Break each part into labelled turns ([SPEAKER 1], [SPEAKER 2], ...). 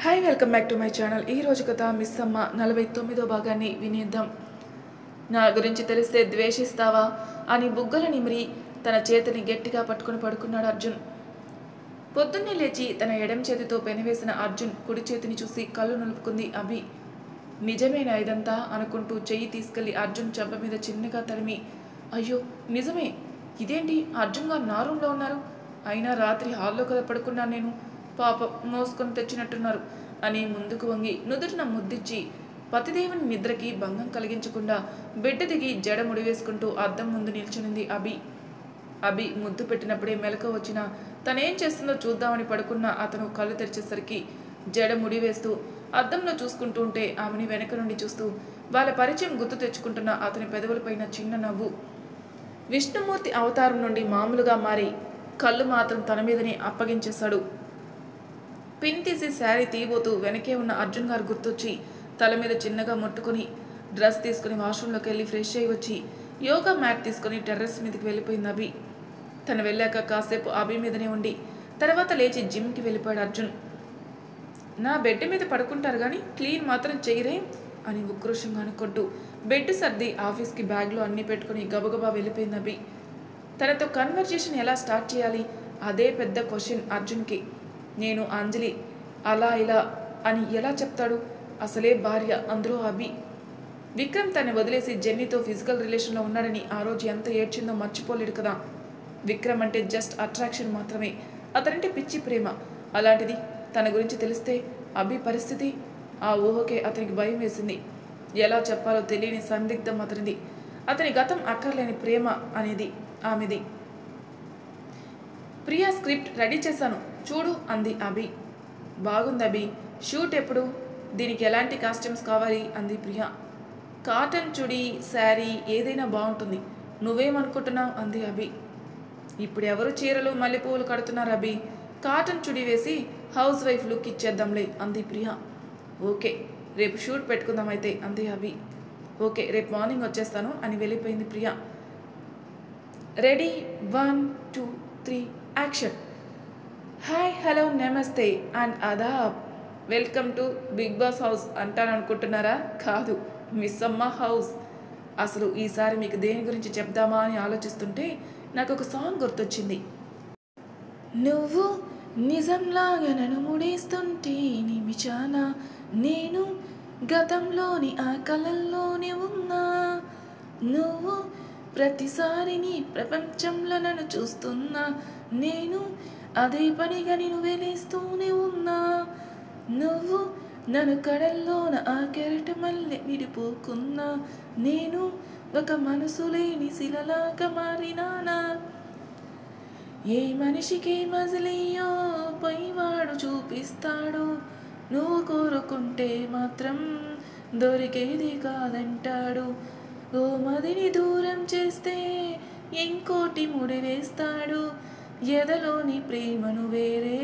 [SPEAKER 1] Hi welcome back to my channel. ఈ రోజు కథ మిస్ అమ్మ 49వ భాగాన్ని వినేద్దాం. నా గురించి తెలిస్తే ద్వేషిస్తావా అని బుగ్గల నిమిరి తన చేతిని గట్టిగా పట్టుకుని పడుకున్నాడు అర్జున్. పొద్దున్నే లేచి తన ఎడం చేతితో పెనవేసిన అర్జున్ కుడి చేతిని చూసి కళ్ళు నులుపుకుంది అభి. నిజమేనా ఇదంతా అనుకుంటూ చెయ్యి తీసుకెళ్లి అర్జున్ చెంప మీద చిన్నగా తడిమి, అయ్యో నిజమే, ఇదేంటి అర్జున్ గారు నా రూమ్లో ఉన్నారు, అయినా రాత్రి హాల్లో కదా పడుకున్నాను నేను, పాపం మోసుకొని తెచ్చినట్టున్నారు అని ముందుకు వంగి నుదుటిన ముద్దిచ్చి పతిదేవుని నిద్రకి భంగం కలిగించకుండా బెడ్ దిగి జడ ముడివేసుకుంటూ అద్దం ముందు నిల్చునింది అభి. అభి ముద్దు పెట్టినప్పుడే మెలకు వచ్చిన తనేం చేస్తుందో చూద్దామని పడుకున్న అతను కళ్ళు తెరిచేసరికి జడ ముడివేస్తూ అద్దంలో చూసుకుంటూ ఉంటే ఆమెని వెనక నుండి చూస్తూ వాళ్ళ పరిచయం గుర్తు తెచ్చుకుంటున్న అతని పెదవులపైన చిన్న నవ్వు. విష్ణుమూర్తి అవతారం నుండి మామూలుగా మారి కళ్ళు మాత్రం తన మీదనే అప్పగించేశాడు. పిన్ తీసి శారీ తీయబోతూ వెనకే ఉన్న అర్జున్ గారు గుర్తొచ్చి తల మీద చిన్నగా ముట్టుకుని డ్రెస్ తీసుకుని వాష్రూమ్లోకి వెళ్ళి ఫ్రెష్ అయ్యి వచ్చి యోగా మ్యాట్ తీసుకుని టెర్రస్ మీదకి వెళ్ళిపోయింది అభి. తను వెళ్ళాక కాసేపు అభి మీదనే ఉండి తర్వాత లేచి జిమ్కి వెళ్ళిపోయాడు అర్జున్. నా బెడ్ మీద పడుకుంటారు కానీ క్లీన్ మాత్రం చేయరే అని ఉక్రోషంగా అనుకుంటూ బెడ్ సర్ది ఆఫీస్కి బ్యాగ్లో అన్నీ పెట్టుకుని గబగబా వెళ్ళిపోయింది అభి. తనతో కన్వర్జేషన్ ఎలా స్టార్ట్ చేయాలి అదే పెద్ద క్వశ్చన్ అర్జున్కి. నేను అంజలి అలా ఇలా అని ఎలా చెప్తాడు, అసలే భార్య, అందులో అభి. విక్రమ్ తను వదిలేసి జెన్నీతో ఫిజికల్ రిలేషన్లో ఉన్నాడని ఆ రోజు ఎంత ఏడ్చిందో మర్చిపోలేడు కదా. విక్రమ్ అంటే జస్ట్ అట్రాక్షన్ మాత్రమే, అతనంటే పిచ్చి ప్రేమ. అలాంటిది తన గురించి తెలిస్తే అభి పరిస్థితి, ఆ ఊహకే అతనికి భయం వేసింది. ఎలా చెప్పాలో తెలియని సందిగ్ధం అతనిది. అతని గతం అక్కర్లేని ప్రేమ అనేది ఆమెది. ప్రియా స్క్రిప్ట్ రెడీ చేశాను చూడు అంది అభి. బాగుంది అభి, షూట్ ఎప్పుడు, దీనికి ఎలాంటి కాస్ట్యూమ్స్ కావాలి అంది ప్రియా. కాటన్ చుడీ శారీ ఏదైనా బాగుంటుంది, నువ్వేమనుకుంటున్నావు అంది అభి. ఇప్పుడు ఎవరు చీరలు మల్లెపూలు కడుతున్నారు అభి, కాటన్ చుడీ వేసి హౌస్ వైఫ్ లుక్ ఇచ్చేద్దాంలే అంది ప్రియా. ఓకే రేపు షూట్ పెట్టుకుందాం అయితే అంది అభి. ఓకే రేపు మార్నింగ్ వచ్చేస్తాను అని వెళ్ళిపోయింది Priya. Ready 1 2 3 action. Hi hello నమస్తే అండ్ అదాబ్, welcome to Big Boss house అంటాననుకుంటున్నారా? కాదు, మిస్ అమ్మ హౌస్. అసలు ఈసారి మీకు దేని గురించి చెప్దామా అని ఆలోచిస్తుంటే నాకు ఒక సాంగ్ గుర్తొచ్చింది. నువ్వు నిజంలాగా నన్ను ముడేస్తుంటే నిమిషాన నేను గతంలోని ఆ కళల్లోనే ఉన్నా, నువ్వు ప్రతిసారి నీ ప్రపంచంలో నన్ను చూస్తున్నా, నేను అదే పనిగా నేను వెలేస్తూనే ఉన్నా, నువ్వు నన్ను కడల్లోన ఆ కెరట మల్లె విడిపోకున్నా, నేను ఒక మనసు లేని శిలలాగా మారినానా, ఏ మనిషికి మజిలియో పైవాడు చూపిస్తాడు, నువ్వు కోరుకుంటే మాత్రం దొరికేది కాదంటాడు, ఓ మదిని దూరం చేస్తే ఇంకోటి ముడివేస్తాడు, ఎదలోని ప్రేమను వేరే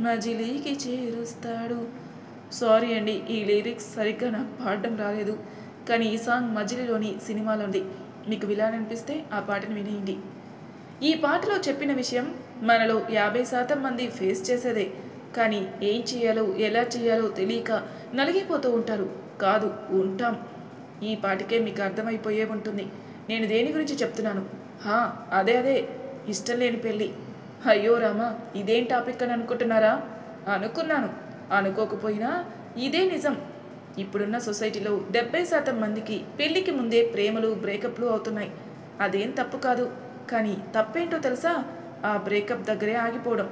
[SPEAKER 1] మజిలీకి చేరుస్తాడు. సారీ అండి, ఈ లిరిక్స్ సరిగ్గా నాకు పాడడం రాలేదు, కానీ ఈ సాంగ్ మజిలీలోని సినిమాలో ఉంది. మీకు వినాలనిపిస్తే ఆ పాటను వినేయండి. ఈ పాటలో చెప్పిన విషయం మనలో 50% మంది ఫేస్ చేసేదే, కానీ ఏం చేయాలో ఎలా చేయాలో తెలియక నలిగిపోతూ ఉంటారు. కాదు, ఉంటాం. ఈ పాటికే మీకు అర్థమైపోయే ఉంటుంది నేను దేని గురించి చెప్తున్నాను. అదే ఇష్టం లేని పెళ్ళి. అయ్యో రామా, ఇదేం టాపిక్ అని అనుకుంటున్నారా? అనుకున్నాను, అనుకోకపోయినా ఇదే నిజం. ఇప్పుడున్న సొసైటీలో 70% మందికి పెళ్ళికి ముందే ప్రేమలు బ్రేకప్లు అవుతున్నాయి. అదేం తప్పు కాదు, కానీ తప్పేంటో తెలుసా? ఆ బ్రేకప్ దగ్గరే ఆగిపోవడం.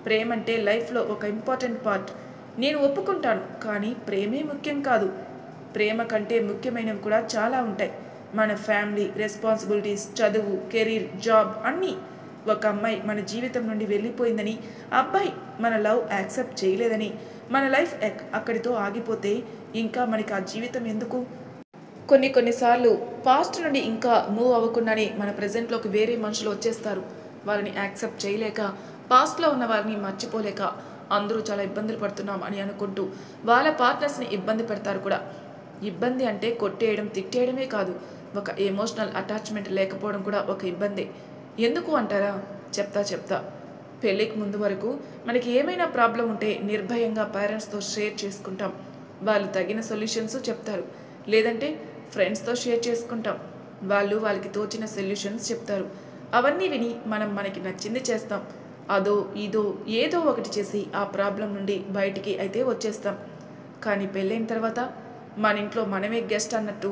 [SPEAKER 1] ప్రేమ అంటే లైఫ్లో ఒక ఇంపార్టెంట్ పార్ట్, నేను ఒప్పుకుంటాను, కానీ ప్రేమే ముఖ్యం కాదు. ప్రేమ కంటే ముఖ్యమైనవి కూడా చాలా ఉంటాయి. మన ఫ్యామిలీ, రెస్పాన్సిబిలిటీస్, చదువు, కెరీర్, జాబ్ అన్నీ. ఒక అమ్మాయి మన జీవితం నుండి వెళ్ళిపోయిందని, అబ్బాయి మన లవ్ యాక్సెప్ట్ చేయలేదని, మన లైఫ్ అక్కడితో ఆగిపోతే ఇంకా మనకి ఆ జీవితం ఎందుకు? కొన్నిసార్లు పాస్ట్ నుండి ఇంకా మూవ్ అవ్వకుండానే మన ప్రజెంట్లోకి వేరే మనుషులు వచ్చేస్తారు. వాళ్ళని యాక్సెప్ట్ చేయలేక, పాస్ట్లో ఉన్న వారిని మర్చిపోలేక అందరూ చాలా ఇబ్బందులు పడుతున్నాం అని అనుకుంటూ వాళ్ళ పార్ట్నర్స్ని ఇబ్బంది పెడతారు కూడా. ఇబ్బంది అంటే కొట్టేయడం, తిట్టేయడమే కాదు, ఒక ఎమోషనల్ అటాచ్మెంట్ లేకపోవడం కూడా ఒక ఇబ్బందే. ఎందుకు అంటారా? చెప్తా. పెళ్ళికి ముందు వరకు మనకి ఏమైనా ప్రాబ్లం ఉంటే నిర్భయంగా పేరెంట్స్తో షేర్ చేసుకుంటాం. వాళ్ళు తగిన సొల్యూషన్స్ చెప్తారు. లేదంటే ఫ్రెండ్స్తో షేర్ చేసుకుంటాం. వాళ్ళు వాళ్ళకి తోచిన సొల్యూషన్స్ చెప్తారు. అవన్నీ విని మనం మనకి నచ్చింది చేస్తాం. అదో ఇదో ఏదో ఒకటి చేసి ఆ ప్రాబ్లం నుండి బయటికి అయితే వచ్చేస్తాం. కానీ పెళ్ళైన తర్వాత మన ఇంట్లో మనమే గెస్ట్ అన్నట్టు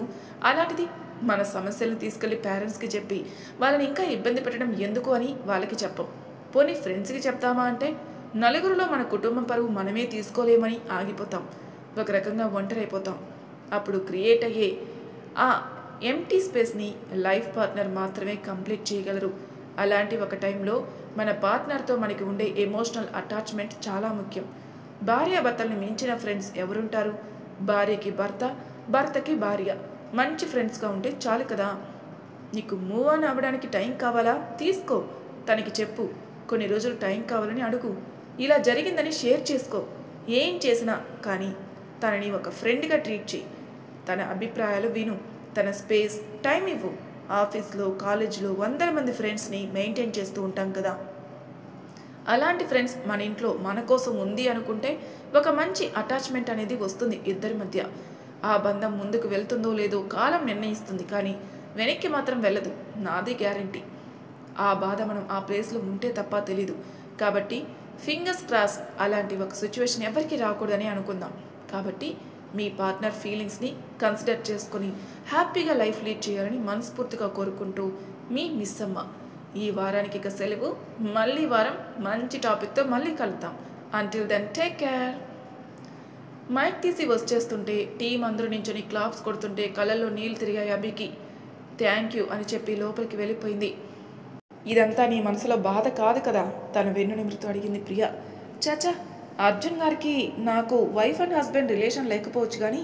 [SPEAKER 1] అలాంటిది మన సమస్యలను తీసుకెళ్ళి పేరెంట్స్కి చెప్పి వాళ్ళని ఇంకా ఇబ్బంది పెట్టడం ఎందుకు అని వాళ్ళకి చెప్పం. పోనీ ఫ్రెండ్స్కి చెప్తామా అంటే నలుగురిలో మన కుటుంబం పరువు మనమే తీసుకోలేమని ఆగిపోతాం. ఒక రకంగా ఒంటరి అయిపోతాం. అప్పుడు క్రియేట్ అయ్యే ఆ ఎంటీ స్పేస్ని లైఫ్ పార్ట్నర్ మాత్రమే కంప్లీట్ చేయగలరు. అలాంటి ఒక టైంలో మన పార్ట్నర్తో మనకి ఉండే ఎమోషనల్ అటాచ్మెంట్ చాలా ముఖ్యం. భార్యాభర్తల్ని మించిన ఫ్రెండ్స్ ఎవరుంటారు? భార్యకి భర్త, భర్తకి భార్య మంచి ఫ్రెండ్స్గా ఉంటే చాలు కదా. నీకు మూవ్ ఆన్ అవ్వడానికి టైం కావాలా? తీసుకో. తనకి చెప్పు, కొన్ని రోజులు టైం కావాలని అడుగు. ఇలా జరిగిందని షేర్ చేసుకో. ఏం చేసినా కానీ తనని ఒక ఫ్రెండ్గా ట్రీట్ చేయి. తన అభిప్రాయాలు విను. తన స్పేస్, టైం ఇవ్వు. ఆఫీస్లో, కాలేజీలో వందల మంది ఫ్రెండ్స్ని మెయింటైన్ చేస్తూ ఉంటాం కదా. అలాంటి ఫ్రెండ్స్ మన ఇంట్లో మన కోసం ఉంది అనుకుంటే ఒక మంచి అటాచ్మెంట్ అనేది వస్తుంది ఇద్దరి మధ్య. ఆ బంధం ముందుకు వెళ్తుందో లేదో కాలం నిర్ణయిస్తుంది, కానీ వెనక్కి మాత్రం వెళ్ళదు. నాది గ్యారంటీ. ఆ బాధ మనం ఆ ప్లేస్లో ఉంటే తప్ప తెలీదు. కాబట్టి ఫింగర్స్ క్రాస్ అలాంటి ఒక సిచ్యువేషన్ ఎవరికి రాకూడదని అనుకుందాం. కాబట్టి మీ పార్ట్నర్ ఫీలింగ్స్ని కన్సిడర్ చేసుకొని హ్యాపీగా లైఫ్ లీడ్ చేయాలని మనస్ఫూర్తిగా కోరుకుంటూ మీ మిస్ అమ్మ. ఈ వారానికి ఇక సెలవు. మళ్ళీ వారం మంచి టాపిక్తో మళ్ళీ కలుద్దాం. Until then take care. Mike తీసి వచ్చేస్తుంటే టీం అందరూ నించొని క్లాప్స్ కొడుతుంటే కళ్ళల్లో నీళ్ళు తిరిగాయి అభికి. థ్యాంక్ యూ అని చెప్పి లోపలికి వెళ్ళిపోయింది. ఇదంతా నీ మనసులో బాధ కాదు కదా? తన వెన్ను నిమిరితో అడిగింది ప్రియ. చాచా, అర్జున్ గారికి నాకు వైఫ్ అండ్ హస్బెండ్ రిలేషన్ లేకపోవచ్చు, కానీ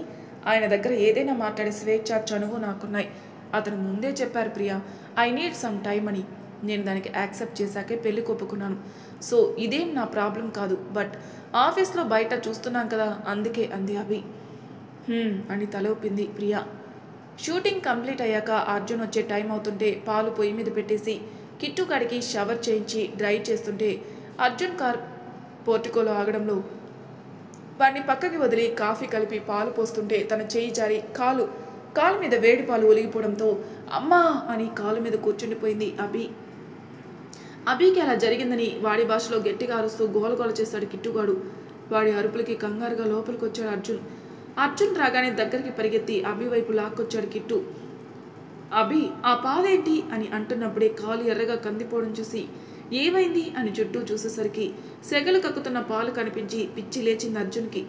[SPEAKER 1] ఆయన దగ్గర ఏదైనా మాట్లాడే స్వేచ్ఛ, చనువు నాకున్నాయి. అతను ముందే చెప్పారు ప్రియ, ఐ నీడ్ సమ్ టైమ్ అని. నేను దానికి యాక్సెప్ట్ చేశాకే పెళ్లి ఒప్పుకున్నాను. సో ఇదేం నా ప్రాబ్లం కాదు. బట్ ఆఫీస్లో బయట చూస్తున్నాం కదా, అందుకే అంది అభి. అని తల ఊపింది ప్రియ. షూటింగ్ కంప్లీట్ అయ్యాక అర్జున్ వచ్చే టైం అవుతుంటే పాలు పొయ్యి మీద పెట్టేసి కిట్టు కాడికి షవర్ చేయించి డ్రై చేస్తుంటే అర్జున్ కార్ పోర్టికోలో ఆగడంలో వాడిని పక్కకి వదిలి కాఫీ కలిపి పాలు పోస్తుంటే తన చేయి జారి కాలు మీద వేడి పాలు ఒలిగిపోవడంతో అమ్మా అని కాలు మీద కూర్చుండిపోయింది అభి. అభికి అలా జరిగిందని వాడి భాషలో గట్టిగా అరుస్తూ గోలగోల చేశాడు కిట్టుగాడు. వాడి అరుపులకి కంగారుగా లోపలికి వచ్చాడు అర్జున్ రాగానే దగ్గరికి పరిగెత్తి అభి వైపు లాక్కొచ్చాడు కిట్టు. అభి, ఆ పాలేంటి అని అంటున్నప్పుడే కాలు ఎర్రగా కందిపోవడం చూసి ఏమైంది అని చుట్టూ చూసేసరికి సెగలు కక్కుతున్న పాలు కనిపించి పిచ్చి లేచింది అర్జున్కి.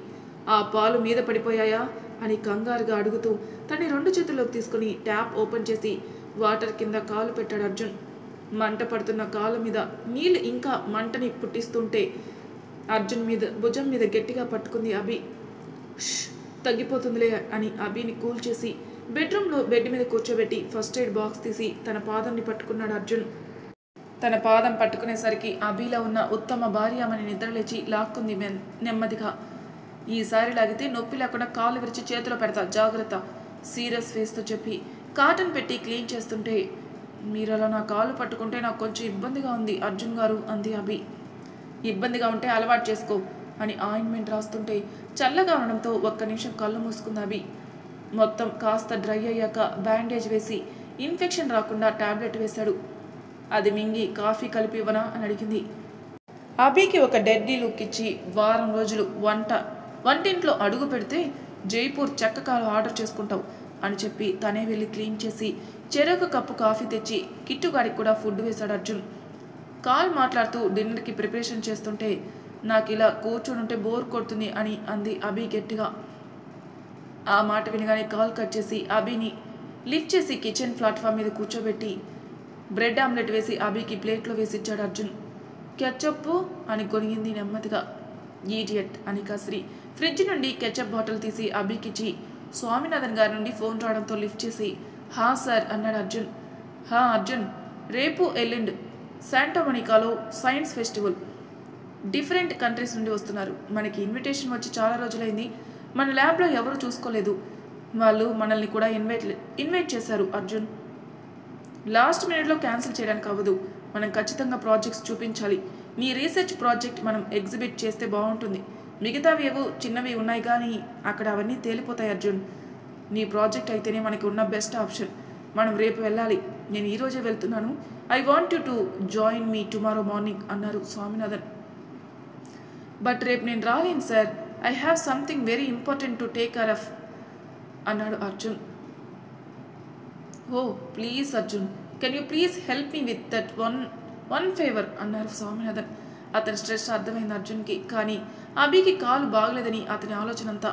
[SPEAKER 1] ఆ పాలు మీద పడిపోయాయా అని కంగారుగా అడుగుతూ తన్ని 2 చేతుల్లోకి తీసుకుని ట్యాప్ ఓపెన్ చేసి వాటర్ కింద కాలు పెట్టాడు అర్జున్. మంట పడుతున్న కాలు మీద నీళ్ళు ఇంకా మంటని పుట్టిస్తుంటే అర్జున్ భుజం మీద గట్టిగా పట్టుకుంది అభి. తగ్గిపోతుందిలే అని అభిని కూల్ చేసి బెడ్రూమ్లో బెడ్ మీద కూర్చోబెట్టి ఫస్ట్ ఎయిడ్ బాక్స్ తీసి తన పాదంని పట్టుకున్నాడు అర్జున్. తన పాదం పట్టుకునేసరికి అభిలో ఉన్న ఉత్తమ భార్యమని నిద్రలేచి లాక్కుంది నెమ్మదిగా. ఈసారి లాగితే నొప్పి లేకుండా కాలు విరిచి చేతిలో పెడతా, జాగ్రత్త, సీరియస్ ఫేస్తో చెప్పి కాటన్ పెట్టి క్లీన్ చేస్తుంటే మీరు అలా నా కాలు పట్టుకుంటే నాకు కొంచెం ఇబ్బందిగా ఉంది అర్జున్ గారు అంది అభి. ఇబ్బందిగా ఉంటే అలవాటు చేసుకో అని ఆయింట్మెంట్ రాస్తుంటే చల్లగా ఉండడంతో ఒక్క నిమిషం కళ్ళు మూసుకుంది అభి. మొత్తం కాస్త డ్రై అయ్యాక బ్యాండేజ్ వేసి ఇన్ఫెక్షన్ రాకుండా టాబ్లెట్ వేశాడు. అది మింగి కాఫీ కలిపి ఇవ్వనా అని అడిగింది. అభికి ఒక డెడ్లీ లుక్ ఇచ్చి వారం రోజులు వంటింట్లో అడుగు పెడితే జైపూర్ చెక్కకాలు ఆర్డర్ చేసుకుంటావు అని చెప్పి తనే వెళ్ళి క్లీన్ చేసి చెరొక కప్పు కాఫీ తెచ్చి కిట్టుగాడికి కూడా ఫుడ్ వేశాడు అర్జున్. కాల్ మాట్లాడుతూ డిన్నర్కి ప్రిపరేషన్ చేస్తుంటే నాకు ఇలా కూర్చొనుంటే బోర్ కొడుతుంది అని అంది అభి గట్టిగా. ఆ మాట వినగానే కాల్ కట్ చేసి అభిని లిఫ్ట్ చేసి కిచెన్ ప్లాట్ఫామ్ మీద కూర్చోబెట్టి బ్రెడ్ ఆమ్లెట్ వేసి అభికి ప్లేట్లో వేసిచ్చాడు అర్జున్. కెచప్పు అని కొనిగింది నెమ్మదిగా. ఈడియట్ అని కసిరి ఫ్రిడ్జ్ నుండి కెచప్ బాటిల్ తీసి అభికిచ్చి స్వామినాథన్ గారి నుండి ఫోన్ రావడంతో లిఫ్ట్ చేసి హా సార్ అన్నాడు అర్జున్. హా అర్జున్, రేపు ఎల్లుండి శాంటామోనికాలో సైన్స్ ఫెస్టివల్, డిఫరెంట్ కంట్రీస్ నుండి వస్తున్నారు. మనకి ఇన్విటేషన్ వచ్చి చాలా రోజులైంది. మన ల్యాబ్లో ఎవరు చూసుకోలేదు. వాళ్ళు మనల్ని కూడా ఇన్వైట్ చేశారు అర్జున్. లాస్ట్ మినిట్లో క్యాన్సిల్ చేయడానికి అవ్వదు. మనం ఖచ్చితంగా ప్రాజెక్ట్స్ చూపించాలి. నీ రీసెర్చ్ ప్రాజెక్ట్ మనం ఎగ్జిబిట్ చేస్తే బాగుంటుంది. మిగతావి ఏవో చిన్నవి ఉన్నాయి కానీ అక్కడ అవన్నీ తేలిపోతాయి అర్జున్. నీ ప్రాజెక్ట్ అయితేనే మనకు ఉన్న బెస్ట్ ఆప్షన్. మనం రేపు వెళ్ళాలి. నేను ఈరోజే వెళ్తున్నాను. I want you to join me tomorrow morning అన్నారు స్వామినాథన్. బట్ రేపు నేను రాలేను sir. I have something very important to take care of అన్నాడు Arjun. Oh please Arjun, can you please help me with that one favour అన్నారు స్వామినాథన్. అతని స్ట్రెస్ అర్థమైంది అర్జున్కి. కానీ అభికి కాలు బాగలేదని అతని ఆలోచన అంతా.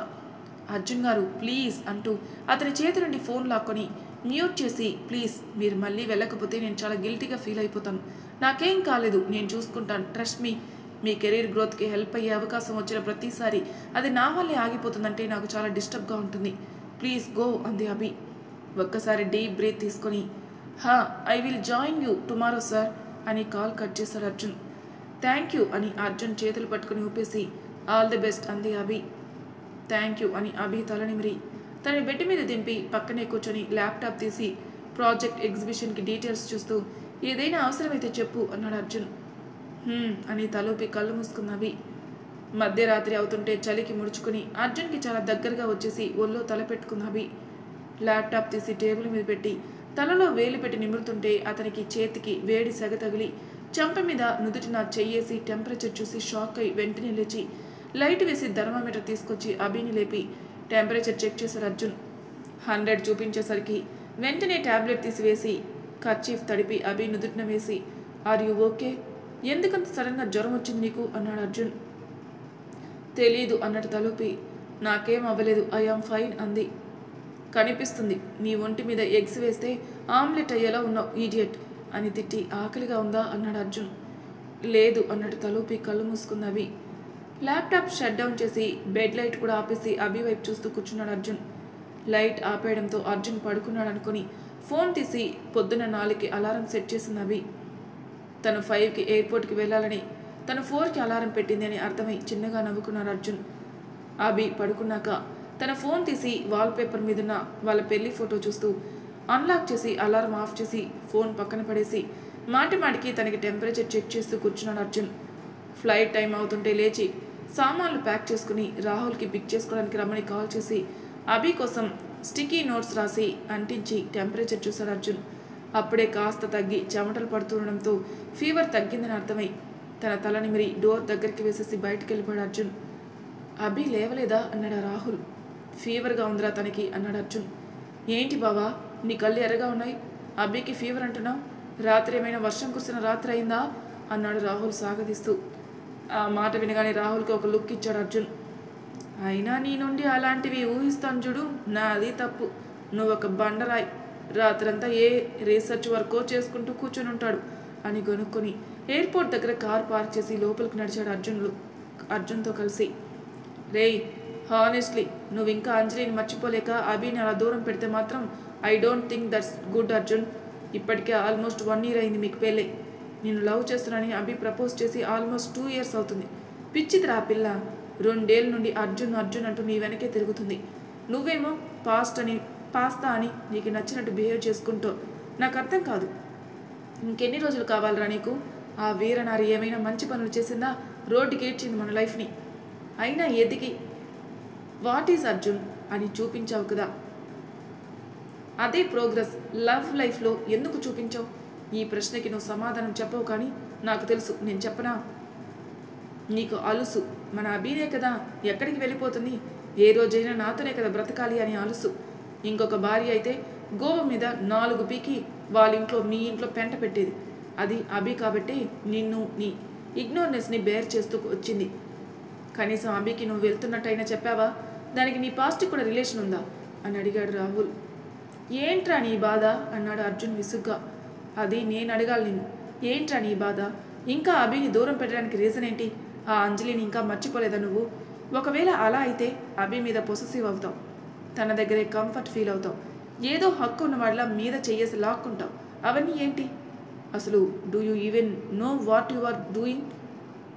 [SPEAKER 1] అర్జున్ గారు ప్లీజ్ అంటూ అతని చేతి నుండి ఫోన్ లాక్కొని మ్యూట్ చేసి, ప్లీజ్ మీరు మళ్ళీ వెళ్ళకపోతే నేను చాలా గిల్టీగా ఫీల్ అయిపోతాను. నాకేం కాలేదు, నేను చూసుకుంటాను, ట్రస్ట్ మీ. మీ కెరీర్ గ్రోత్కి హెల్ప్ అయ్యే అవకాశం వచ్చిన ప్రతిసారి అది నా వల్లే ఆగిపోతుందంటే నాకు చాలా డిస్టర్బ్గా ఉంటుంది. ప్లీజ్ గో అంది అభి. ఒక్కసారి డీప్ బ్రీత్ తీసుకొని, I will join you tomorrow sir అని కాల్ కట్ చేశాడు అర్జున్. థ్యాంక్ యూ అని అర్జున్ చేతులు పట్టుకుని ఊపేసి, ఆల్ ది బెస్ట్ అంది అభి. థ్యాంక్ యూ అని అభి తలనిమిరి తన బెడ్ మీద దింపి పక్కనే కూర్చొని ల్యాప్టాప్ తీసి ప్రాజెక్ట్ ఎగ్జిబిషన్కి డీటెయిల్స్ చూస్తూ, ఏదైనా అవసరమైతే చెప్పు అన్నాడు అర్జున్. అని తలూపి కళ్ళు మూసుకుంది అభి. మధ్యరాత్రి అవుతుంటే చలికి ముడుచుకుని అర్జున్కి చాలా దగ్గరగా వచ్చేసి ఒళ్ళో తల పెట్టుకుంది అభి. ల్యాప్టాప్ తీసి టేబుల్ మీద పెట్టి తలలో వేలు పెట్టి నిమురుతుంటే అతనికి చేతికి వేడి సెగ తగిలి చెంప మీద నుదుటిన చెయ్యేసి టెంపరేచర్ చూసి షాక్ అయి వెంటనే లేచి లైట్ వేసి థర్మామీటర్ తీసుకొచ్చి అభిని లేపి టెంపరేచర్ చెక్ చేశారు అర్జున్. 100 చూపించేసరికి వెంటనే ట్యాబ్లెట్ తీసివేసి కర్చీఫ్ తడిపి అభి నుదుటిన వేసి, ఆర్ యూ ఓకే? ఎందుకంత సడన్గా జ్వరం వచ్చింది నీకు అన్నాడు అర్జున్. తెలీదు అన్నట్టు తలూపి, నాకేం అవ్వలేదు, ఐ ఆమ్ ఫైన్ అంది. కనిపిస్తుంది, నీ ఒంటి మీద ఎగ్స్ వేస్తే ఆమ్లెట్ అయ్యేలా ఉన్నావు ఈడియట్ అని తిట్టి, ఆకలిగా ఉందా అన్నాడు అర్జున్. లేదు అన్నట్టు తలూపి కళ్ళు మూసుకుంది అభి. ల్యాప్టాప్ షట్ డౌన్ చేసి బెడ్ లైట్ కూడా ఆపేసి అభి వైపు చూస్తూ కూర్చున్నాడు అర్జున్. లైట్ ఆపేయడంతో అర్జున్ పడుకున్నాడు అనుకుని ఫోన్ తీసి పొద్దున్న 4కి అలారం సెట్ చేసింది అభి. తను 5కి ఎయిర్పోర్ట్కి వెళ్ళాలని తను 4కి అలారం పెట్టింది అని అర్థమై చిన్నగా నవ్వుకున్నాడు అర్జున్. అభి పడుకున్నాక తన ఫోన్ తీసి వాల్పేపర్ మీదున్న వాళ్ళ పెళ్లి ఫోటో చూస్తూ అన్లాక్ చేసి అలారం ఆఫ్ చేసి ఫోన్ పక్కన పడేసి మాటిమాటికి తనకి టెంపరేచర్ చెక్ చేస్తూ కూర్చున్నాడు అర్జున్. ఫ్లైట్ టైం అవుతుంటే లేచి సామాన్లు ప్యాక్ చేసుకుని రాహుల్కి పిక్ చేసుకోవడానికి రమ్మని కాల్ చేసి అభి కోసం స్టిక్కీ నోట్స్ రాసి అంటించి టెంపరేచర్ చూశాడు అర్జున్. అప్పుడే కాస్త తగ్గి చెమటలు పడుతుండడంతో ఫీవర్ తగ్గిందని అర్థమై తన తల నిమిరి డోర్ దగ్గరికి వేసేసి బయటికి వెళ్ళిపోయాడు అర్జున్. అభి లేవలేదా అన్నాడు రాహుల్. ఫీవర్గా ఉందిరా తనకి అన్నాడు అర్జున్. ఏంటి బావా నీ కళ్ళు ఎర్రగా ఉన్నాయి, అభికి ఫీవర్ అంటున్నావు, రాత్రి ఏమైనా వర్షం కురిసిన రాత్రి అయిందా అన్నాడు రాహుల్ సాగదీస్తూ. ఆ మాట వినగానే రాహుల్కి ఒక లుక్ ఇచ్చాడు అర్జున్. అయినా నీ నుండి అలాంటివి ఊహిస్తాను చూడు, నాది తప్పు, నువ్వు ఒక బండరాయి, రాత్రంతా ఏ రీసెర్చ్ వర్కో చేసుకుంటూ కూర్చొని ఉంటాడు అని కొనుక్కొని ఎయిర్పోర్ట్ దగ్గర కార్ పార్క్ చేసి లోపలికి నడిచాడు అర్జున్తో కలిసి. రేయ్ హానెస్ట్లీ నువ్వు ఇంకా అంజలిని మర్చిపోలేక అభిని అలా దూరం పెడితే మాత్రం I don't think that's good Arjun. ఇప్పటికే ఆల్మోస్ట్ 1 year అయింది మీకు పెళ్ళై. నేను లవ్ చేస్తున్నానని అభి ప్రపోజ్ చేసి ఆల్మోస్ట్ 2 years అవుతుంది. పిచ్చిదిరా ఆ పిల్ల, 2 ఏళ్ళ నుండి అర్జున్ అర్జున్ అంటూ నీ వెనకే తిరుగుతుంది. నువ్వేమో పాస్తా అని నీకు నచ్చినట్టు బిహేవ్ చేసుకుంటూ, నాకు అర్థం కాదు. ఇంకెన్ని రోజులు కావాలరా నీకు? ఆ వీరనారి ఏమైనా మంచి పనులు చేసిందా? రోడ్డుకి ఏడ్చింది మన లైఫ్ని. అయినా ఎదిగి వాట్ ఈజ్ అర్జున్ అని చూపించావు కదా, అదే ప్రోగ్రెస్ లవ్ లైఫ్లో ఎందుకు చూపించావు? ఈ ప్రశ్నకి నువ్వు సమాధానం చెప్పవు కానీ నాకు తెలుసు, నేను చెప్పనా? నీకు అలుసు మన అభినే కదా ఎక్కడికి వెళ్ళిపోతుంది, ఏ రోజైనా నాతోనే కదా బ్రతకాలి అని అలుసు. ఇంకొక భార్య అయితే గోవ మీద 4 పీకి వాళ్ళ ఇంట్లో మీ ఇంట్లో పెంట పెట్టేది. అది అభి కాబట్టి నిన్ను నీ ఇగ్నోర్నెస్ని బేర్ చేస్తూ వచ్చింది. కనీసం అభికి నువ్వు వెళ్తున్నట్టయినా చెప్పావా? దానికి నీ పాస్ట్కి కూడా రిలేషన్ ఉందా అని అడిగాడు రాహుల్. ఏంట్రా నీ బాధ అన్నాడు అర్జున్ విసుగ్గా. అది నేను అడగాలి నిన్ను, ఏంట్రా నీ బాధ? ఇంకా అభిని దూరం పెట్టడానికి రీజన్ ఏంటి? ఆ అంజలిని ఇంకా మర్చిపోలేదా నువ్వు? ఒకవేళ అలా అయితే అభి మీద పొసెసివ్ అవుతావు, తన దగ్గరే కంఫర్ట్ ఫీల్ అవుతావు, ఏదో హక్కు ఉన్న వాళ్ళ మీద చెయ్యేసి లాక్కుంటావు. అవన్నీ ఏంటి అసలు? Do you even know what you are doing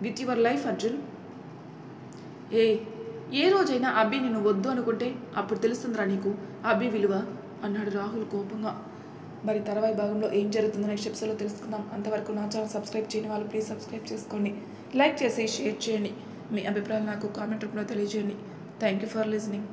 [SPEAKER 1] with your life Arjun? ఏ రోజైనా అభి నిన్ను వద్దు అనుకుంటే అప్పుడు తెలుస్తుందిరా నీకు అభి విలువ అన్నాడు రాహుల్ కోపంగా. మరి తర్వాయి భాగంలో ఏం జరుగుతుందో నెక్స్ట్ ఎపిసోడ్లో తెలుసుకుందాం. అంతవరకు నా ఛానల్ సబ్స్క్రైబ్ చేయని వాళ్ళు ప్లీజ్ సబ్స్క్రైబ్ చేసుకోండి, లైక్ చేసి షేర్ చేయండి, మీ అభిప్రాయాలు నాకు కామెంట్ రూపంలో తెలియజేయండి. Thank you for listening.